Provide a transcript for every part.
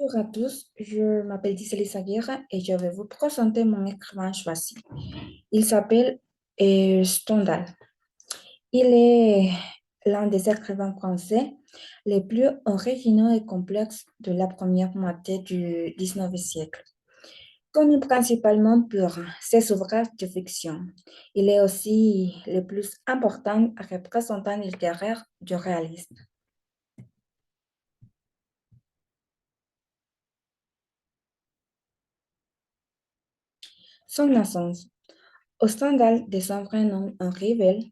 Bonjour à tous, je m'appelle Gisèle Saguerre et je vais vous présenter mon écrivain choisi. Il s'appelle Stendhal. Il est l'un des écrivains français les plus originaux et complexes de la première moitié du XIXe siècle. Connu principalement pour ses ouvrages de fiction, il est aussi le plus important représentant littéraire du réalisme. Son naissance. Au Stendhal de son vrai nom Henri Vel,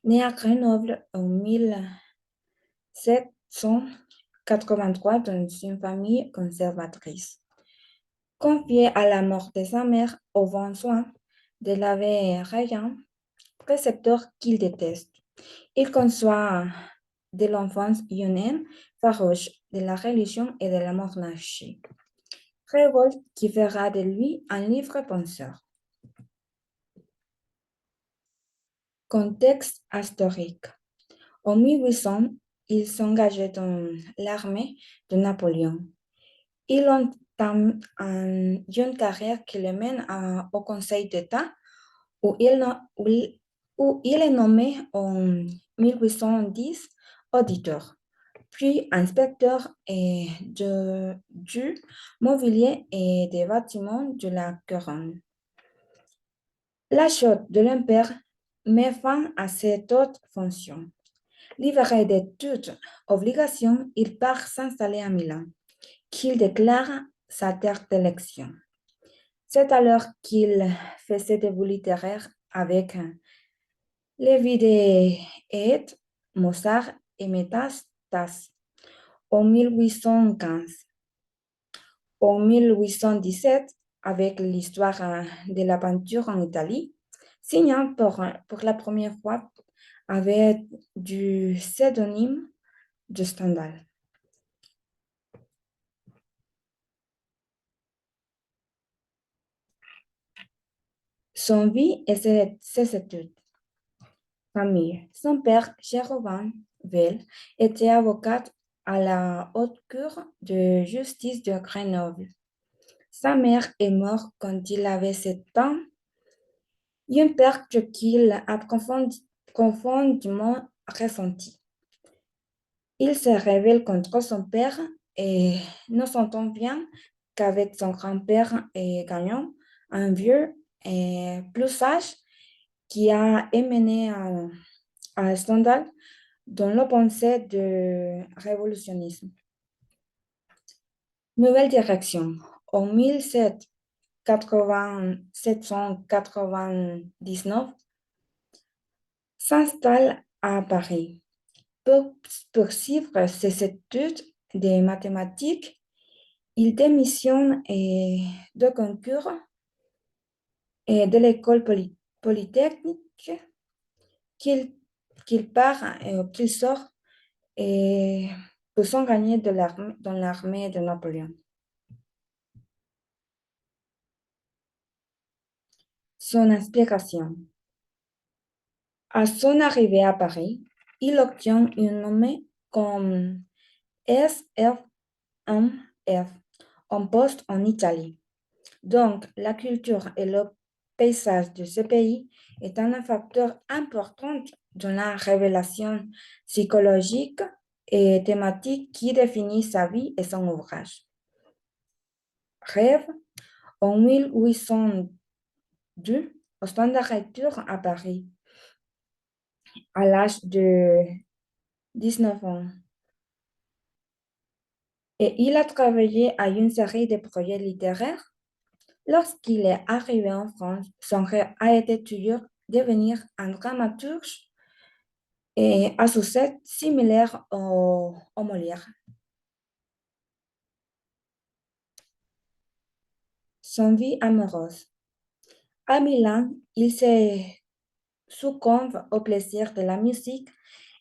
né à Grenoble en 1783 dans une famille conservatrice. Confié à la mort de sa mère au bon soin de l'abbé Rayan, précepteur qu'il déteste, il conçoit de l'enfance une haine farouche de la religion et de la monarchie. Révolte qui fera de lui un libre penseur. Contexte historique. En 1800, il s'engageait dans l'armée de Napoléon. Il entame une carrière qui le mène au Conseil d'État où il est nommé en 1810 auditeur, puis inspecteur du mobilier et des bâtiments de la couronne. La chute de l'Empire met fin à cette haute fonction. Libéré de toute obligation, il part s'installer à Milan, qu'il déclare sa terre d'élection. C'est alors qu'il fait ses débuts littéraires avec Lévi de Haet, Mozart et Métastas en 1815. En 1817, avec l'histoire de la peinture en Italie, signant pour la première fois avec du pseudonyme de Stendhal. Son vie et ses études. Famille. Son père, Jérôme Vell, était avocat à la haute cour de justice de Grenoble. Sa mère est morte quand il avait 7 ans, une perte qu'il a profondément ressentie. Il se révèle contre son père et ne s'entend bien qu'avec son grand-père gagnant, un vieux et plus sage qui a émené à Stendhal dans la pensée de révolutionnisme. Nouvelle direction. En 1799, s'installe à Paris. Pour poursuivre ses études de mathématiques, il démissionne de concours et de l'école polytechnique qu'il qu'il sort et pour s'engager dans l'armée de Napoléon. Son inspiration. À son arrivée à Paris, il obtient une nommée comme SFMF en poste en Italie. Donc, la culture et le paysage de ce pays est un facteur important dans la révélation psychologique et thématique qui définit sa vie et son ouvrage. Rêve, en 1802, au Standard retourne à Paris à l'âge de 19 ans. Et il a travaillé à une série de projets littéraires. Lorsqu'il est arrivé en France, son rêve a été toujours devenir un dramaturge et à succès similaire au Molière. Son vie amoureuse. À Milan, il se succombe au plaisir de la musique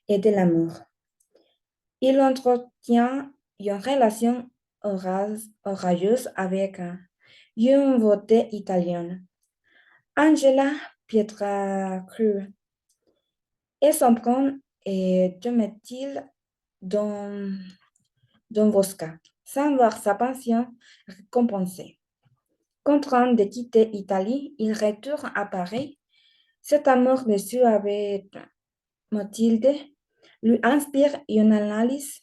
et de l'amour. Il entretient une relation orageuse avec une beauté italienne, Angela Pietracru, et s'emprunte et Domitille Don Bosca. sans voir sa pension récompensée. Contraint de quitter l'Italie, il retourne à Paris. Cet amour reçu avec Mathilde lui inspire une analyse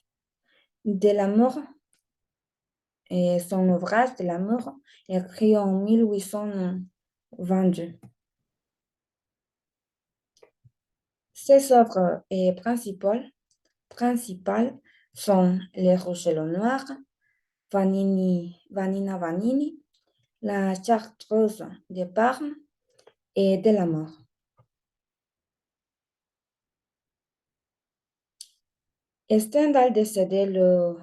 de l'amour et son ouvrage de l'amour écrit en 1822. Ses œuvres principales sont Les Rouges et le Noir, Vanina Vanini, La Chartreuse de Parme et De la mort. Stendhal décédé le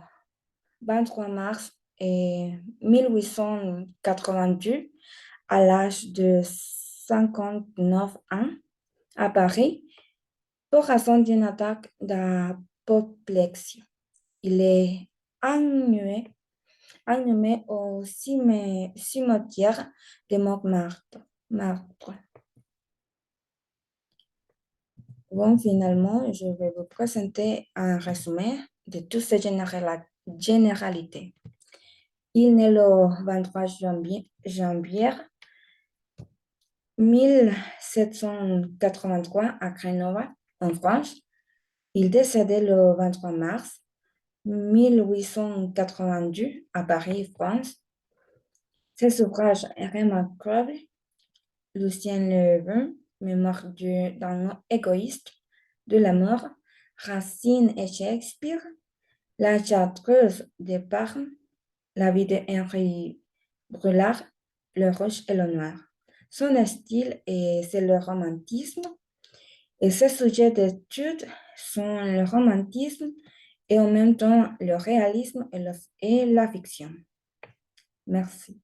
23 mars 1882 à l'âge de 59 ans à Paris pour raison d'une attaque d'apoplexie. Il est inhumé au cimetière de Montmartre. Bon, finalement, je vais vous présenter un résumé de toutes ces généralités. Il naît le 23 janvier 1783 à Grenoble, en France. Il décédait le 23 mars 1882 à Paris, France. Ses ouvrages remarquables, Lucien Levin, Mémoire d'un égoïste, de la mort, Racine et Shakespeare, La Chartreuse de Parme, La vie de Henri Brulard, Le Rouge et le Noir. Son style, c'est le romantisme, et ses sujets d'étude sont le romantisme et en même temps le réalisme et la fiction. Merci.